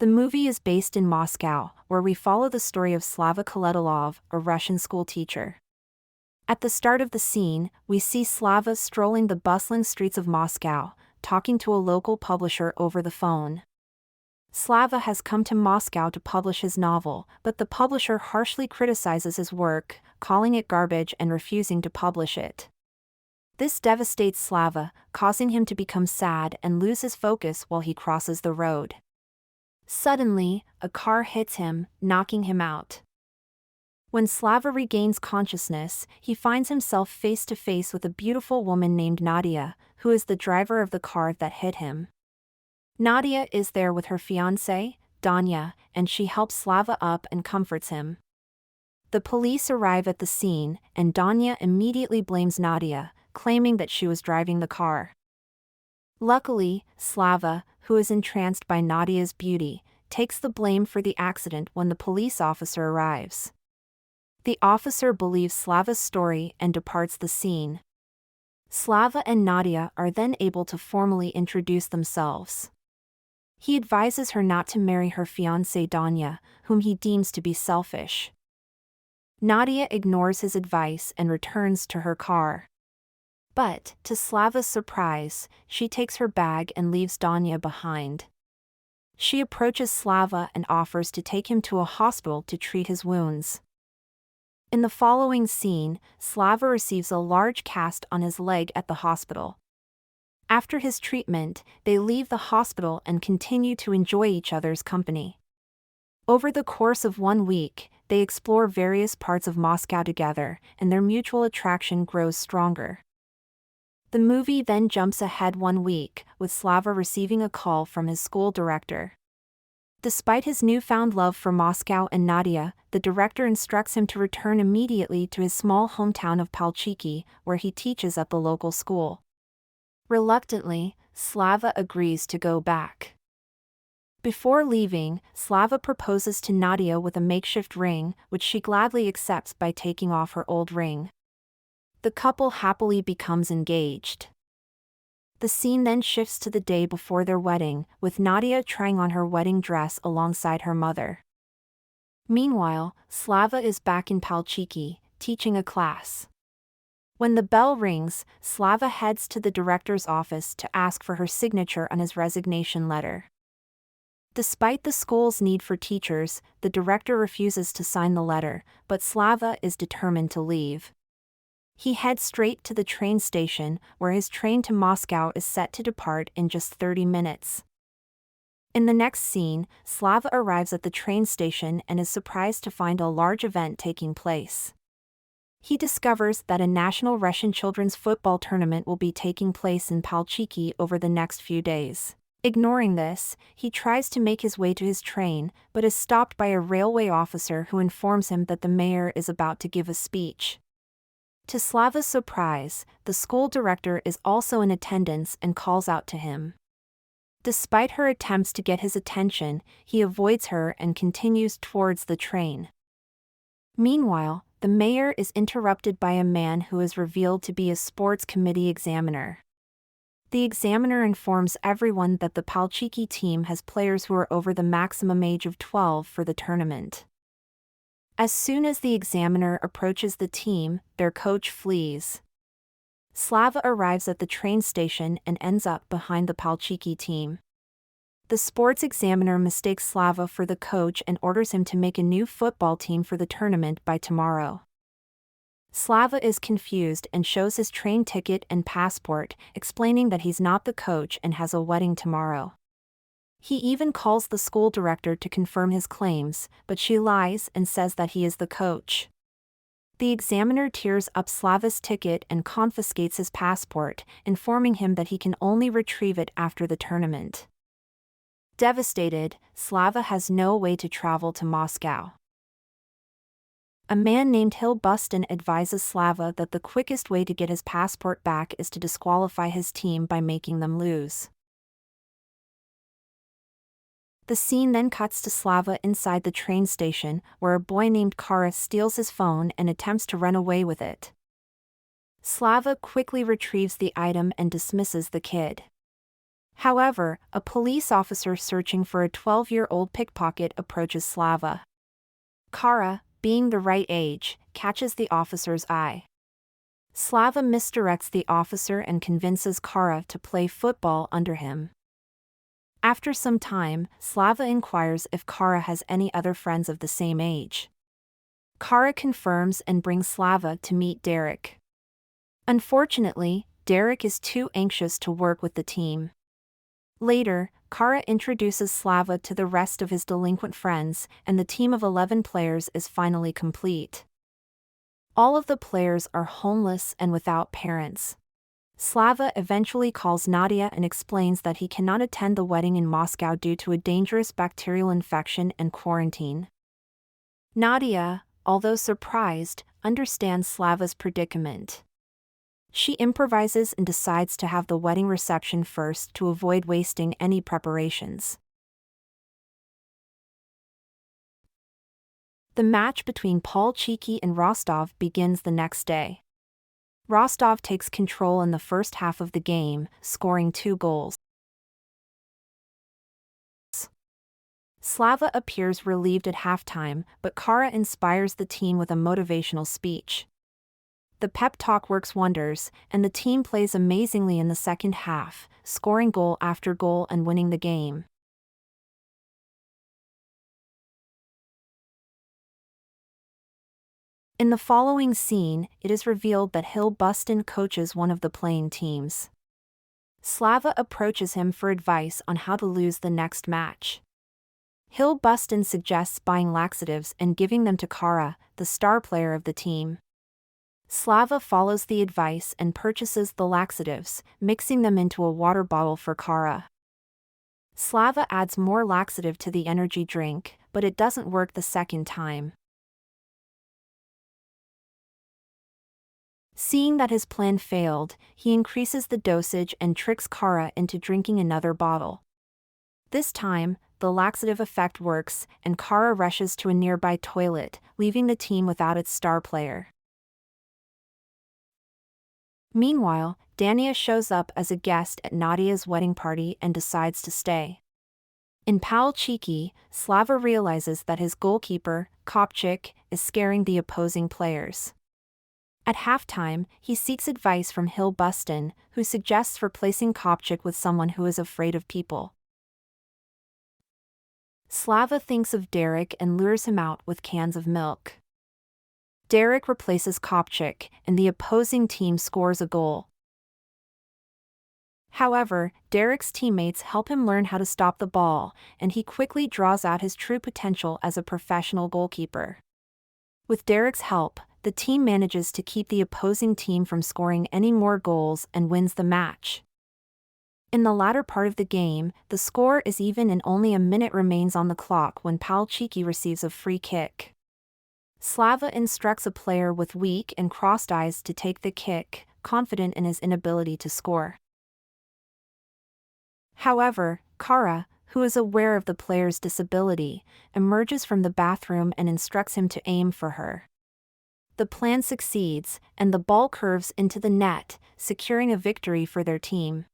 The movie is based in Moscow, where we follow the story of Slava Koletilov, a Russian schoolteacher. At the start of the scene, we see Slava strolling the bustling streets of Moscow, talking to a local publisher over the phone. Slava has come to Moscow to publish his novel, but the publisher harshly criticizes his work, calling it garbage and refusing to publish it. This devastates Slava, causing him to become sad and lose his focus while he crosses the road. Suddenly, a car hits him, knocking him out. When Slava regains consciousness, he finds himself face to face with a beautiful woman named Nadia, who is the driver of the car that hit him. Nadia is there with her fiancé, Danya, and she helps Slava up and comforts him. The police arrive at the scene, and Danya immediately blames Nadia, claiming that she was driving the car. Luckily, Slava, who is entranced by Nadia's beauty, takes the blame for the accident when the police officer arrives. The officer believes Slava's story and departs the scene. Slava and Nadia are then able to formally introduce themselves. He advises her not to marry her fiancée Danya, whom he deems to be selfish. Nadia ignores his advice and returns to her car. But, to Slava's surprise, she takes her bag and leaves Danya behind. She approaches Slava and offers to take him to a hospital to treat his wounds. In the following scene, Slava receives a large cast on his leg at the hospital. After his treatment, they leave the hospital and continue to enjoy each other's company. Over the course of 1 week, they explore various parts of Moscow together, and their mutual attraction grows stronger. The movie then jumps ahead 1 week, with Slava receiving a call from his school director. Despite his newfound love for Moscow and Nadia, the director instructs him to return immediately to his small hometown of Palchiki, where he teaches at the local school. Reluctantly, Slava agrees to go back. Before leaving, Slava proposes to Nadia with a makeshift ring, which she gladly accepts by taking off her old ring. The couple happily becomes engaged. The scene then shifts to the day before their wedding, with Nadia trying on her wedding dress alongside her mother. Meanwhile, Slava is back in Palchiki, teaching a class. When the bell rings, Slava heads to the director's office to ask for her signature on his resignation letter. Despite the school's need for teachers, the director refuses to sign the letter, but Slava is determined to leave. He heads straight to the train station, where his train to Moscow is set to depart in just 30 minutes. In the next scene, Slava arrives at the train station and is surprised to find a large event taking place. He discovers that a national Russian children's football tournament will be taking place in Palchiki over the next few days. Ignoring this, he tries to make his way to his train, but is stopped by a railway officer who informs him that the mayor is about to give a speech. To Slava's surprise, the school director is also in attendance and calls out to him. Despite her attempts to get his attention, he avoids her and continues towards the train. Meanwhile, the mayor is interrupted by a man who is revealed to be a sports committee examiner. The examiner informs everyone that the Palchiki team has players who are over the maximum age of 12 for the tournament. As soon as the examiner approaches the team, their coach flees. Slava arrives at the train station and ends up behind the Palchiki team. The sports examiner mistakes Slava for the coach and orders him to make a new football team for the tournament by tomorrow. Slava is confused and shows his train ticket and passport, explaining that he's not the coach and has a wedding tomorrow. He even calls the school director to confirm his claims, but she lies and says that he is the coach. The examiner tears up Slava's ticket and confiscates his passport, informing him that he can only retrieve it after the tournament. Devastated, Slava has no way to travel to Moscow. A man named Hill Buston advises Slava that the quickest way to get his passport back is to disqualify his team by making them lose. The scene then cuts to Slava inside the train station, where a boy named Kara steals his phone and attempts to run away with it. Slava quickly retrieves the item and dismisses the kid. However, a police officer searching for a 12-year-old pickpocket approaches Slava. Kara, being the right age, catches the officer's eye. Slava misdirects the officer and convinces Kara to play football under him. After some time, Slava inquires if Kara has any other friends of the same age. Kara confirms and brings Slava to meet Derek. Unfortunately, Derek is too anxious to work with the team. Later, Kara introduces Slava to the rest of his delinquent friends, and the team of 11 players is finally complete. All of the players are homeless and without parents. Slava eventually calls Nadia and explains that he cannot attend the wedding in Moscow due to a dangerous bacterial infection and quarantine. Nadia, although surprised, understands Slava's predicament. She improvises and decides to have the wedding reception first to avoid wasting any preparations. The match between Palchiki and Rostov begins the next day. Rostov takes control in the first half of the game, scoring 2 goals. Slava appears relieved at halftime, but Kara inspires the team with a motivational speech. The pep talk works wonders, and the team plays amazingly in the second half, scoring goal after goal and winning the game. In the following scene, it is revealed that Buston coaches one of the playing teams. Slava approaches him for advice on how to lose the next match. Buston suggests buying laxatives and giving them to Kara, the star player of the team. Slava follows the advice and purchases the laxatives, mixing them into a water bottle for Kara. Slava adds more laxative to the energy drink, but it doesn't work the second time. Seeing that his plan failed, he increases the dosage and tricks Kara into drinking another bottle. This time, the laxative effect works, and Kara rushes to a nearby toilet, leaving the team without its star player. Meanwhile, Dania shows up as a guest at Nadia's wedding party and decides to stay. In Palchiki, Slava realizes that his goalkeeper, Kopchik, is scaring the opposing players. At halftime, he seeks advice from Buston, who suggests replacing Kopchik with someone who is afraid of people. Slava thinks of Derek and lures him out with cans of milk. Derek replaces Kopchik, and the opposing team scores a goal. However, Derek's teammates help him learn how to stop the ball, and he quickly draws out his true potential as a professional goalkeeper. With Derek's help, the team manages to keep the opposing team from scoring any more goals and wins the match. In the latter part of the game, the score is even and only a minute remains on the clock when Palchiki receives a free kick. Slava instructs a player with weak and crossed eyes to take the kick, confident in his inability to score. However, Kara, who is aware of the player's disability, emerges from the bathroom and instructs him to aim for her. The plan succeeds, and the ball curves into the net, securing a victory for their team.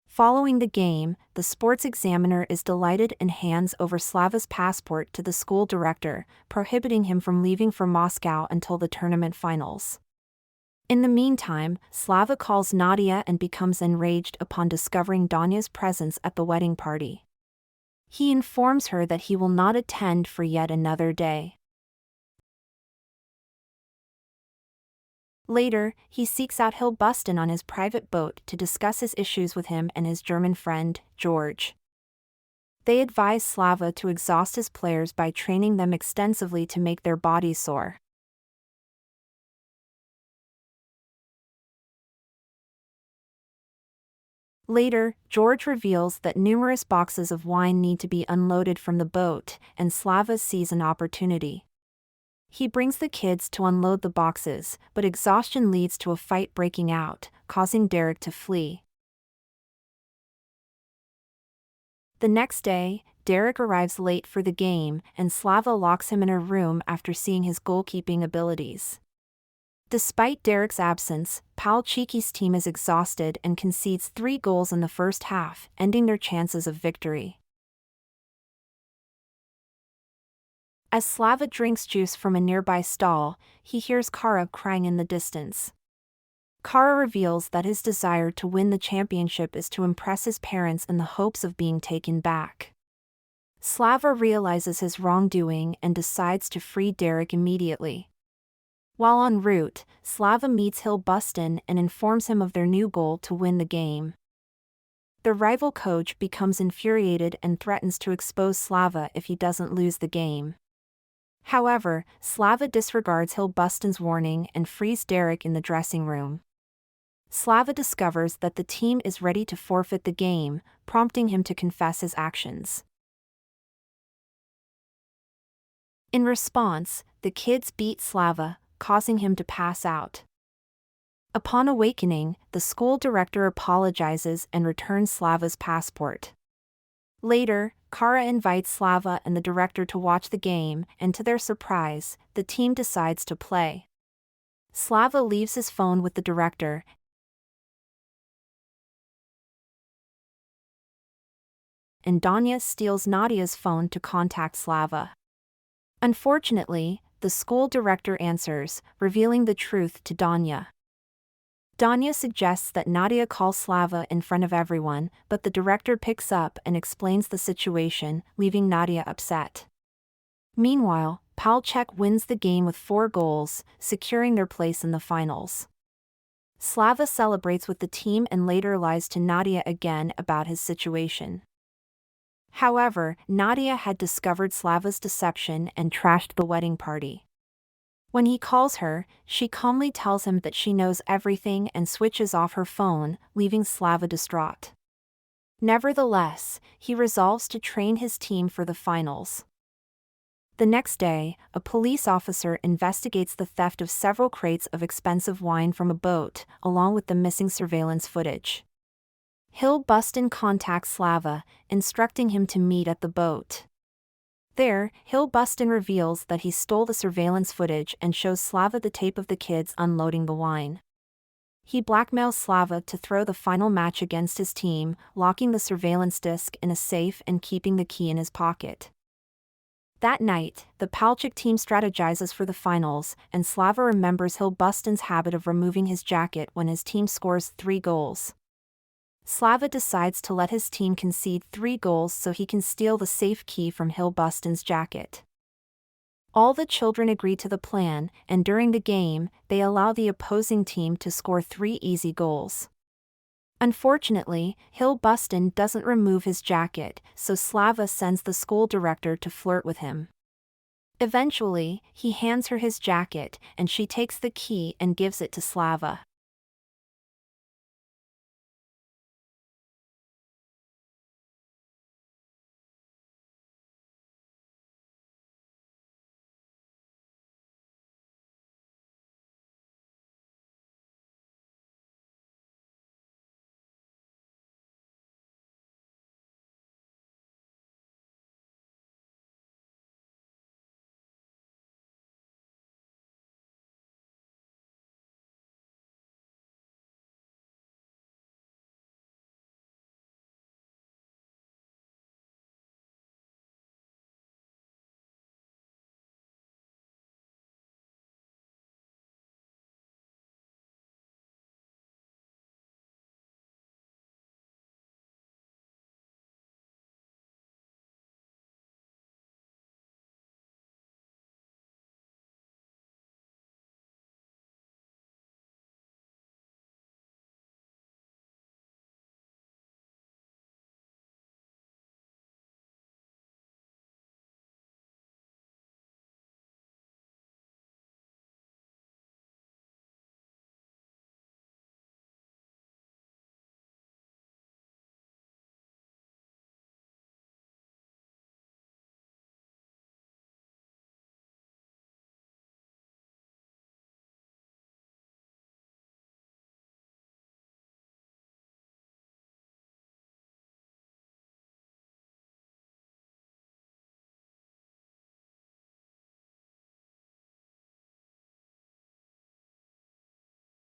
Following the game, the sports examiner is delighted and hands over Slava's passport to the school director, prohibiting him from leaving for Moscow until the tournament finals. In the meantime, Slava calls Nadia and becomes enraged upon discovering Dania's presence at the wedding party. He informs her that he will not attend for yet another day. Later, he seeks out Buston on his private boat to discuss his issues with him and his German friend, George. They advise Slava to exhaust his players by training them extensively to make their bodies sore. Later, George reveals that numerous boxes of wine need to be unloaded from the boat, and Slava sees an opportunity. He brings the kids to unload the boxes, but exhaustion leads to a fight breaking out, causing Derek to flee. The next day, Derek arrives late for the game, and Slava locks him in a room after seeing his goalkeeping abilities. Despite Derek's absence, Palchiki's team is exhausted and concedes 3 goals in the first half, ending their chances of victory. As Slava drinks juice from a nearby stall, he hears Kara crying in the distance. Kara reveals that his desire to win the championship is to impress his parents in the hopes of being taken back. Slava realizes his wrongdoing and decides to free Derek immediately. While en route, Slava meets Hill Buston and informs him of their new goal to win the game. The rival coach becomes infuriated and threatens to expose Slava if he doesn't lose the game. However, Slava disregards Hill Buston's warning and frees Derek in the dressing room. Slava discovers that the team is ready to forfeit the game, prompting him to confess his actions. In response, the kids beat Slava, causing him to pass out. Upon awakening, the school director apologizes and returns Slava's passport. Later, Kara invites Slava and the director to watch the game, and to their surprise, the team decides to play. Slava leaves his phone with the director, and Danya steals Nadia's phone to contact Slava. Unfortunately, the school director answers, revealing the truth to Danya. Danya suggests that Nadia call Slava in front of everyone, but the director picks up and explains the situation, leaving Nadia upset. Meanwhile, Palchik wins the game with 4 goals, securing their place in the finals. Slava celebrates with the team and later lies to Nadia again about his situation. However, Nadia had discovered Slava's deception and trashed the wedding party. When he calls her, she calmly tells him that she knows everything and switches off her phone, leaving Slava distraught. Nevertheless, he resolves to train his team for the finals. The next day, a police officer investigates the theft of several crates of expensive wine from a boat, along with the missing surveillance footage. Hill Buston contacts Slava, instructing him to meet at the boat. There, Hill Buston reveals that he stole the surveillance footage and shows Slava the tape of the kids unloading the wine. He blackmails Slava to throw the final match against his team, locking the surveillance disc in a safe and keeping the key in his pocket. That night, the Palchik team strategizes for the finals, and Slava remembers Hill Buston's habit of removing his jacket when his team scores 3 goals. Slava decides to let his team concede 3 goals so he can steal the safe key from Hill Buston's jacket. All the children agree to the plan, and during the game, they allow the opposing team to score 3 easy goals. Unfortunately, Hill Buston doesn't remove his jacket, so Slava sends the school director to flirt with him. Eventually, he hands her his jacket, and she takes the key and gives it to Slava.